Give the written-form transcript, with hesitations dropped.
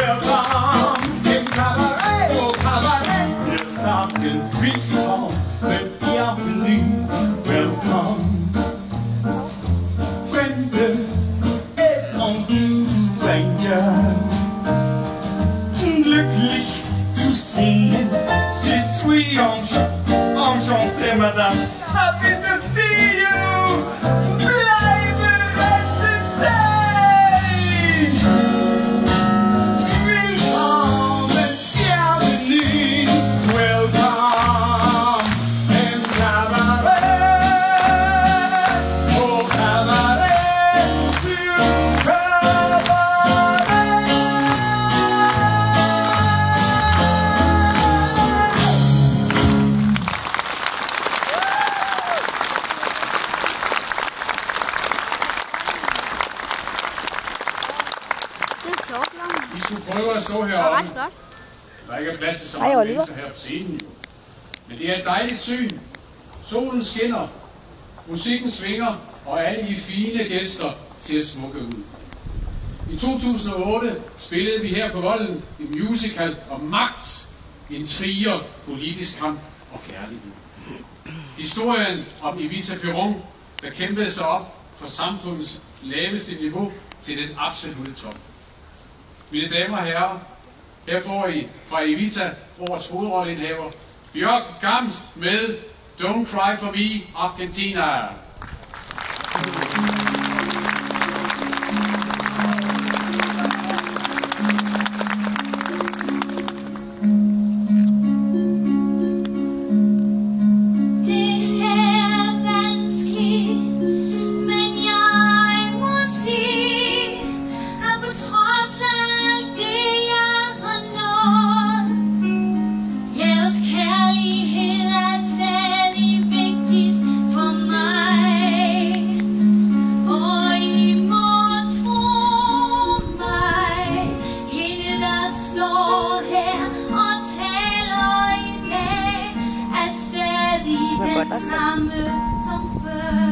Welcome in cabaret, oh cabaret. Yes, I can be home, but bienvenue. Welcome, friend étendu, stranger. Glücklich zu sehen, je suis enchanté, madame. Happy to see you. Bleibe, reste, stay. Willkommen, bienvenue. Welcome in cabaret. Oh, cabaret, du I skulle prøve at stå heroppe. Der ikke er plads til så mange mennesker her på scenen jo. Men det er et dejligt syn. Solen skinner, musikken svinger, og alle I fine gæster ser smukke ud. I 2008 spillede vi her på Volden en musical om magt, intriger, politisk kamp og kærlighed. Historien om Evita Peron, der kæmpede sig op for samfundets laveste niveau til den absolutte top. Mine damer og herrer, her får I fra Evita årets hovedrolleindhaver Bjørk Gamst med Don't Cry For Me, Argentina. Samme som før.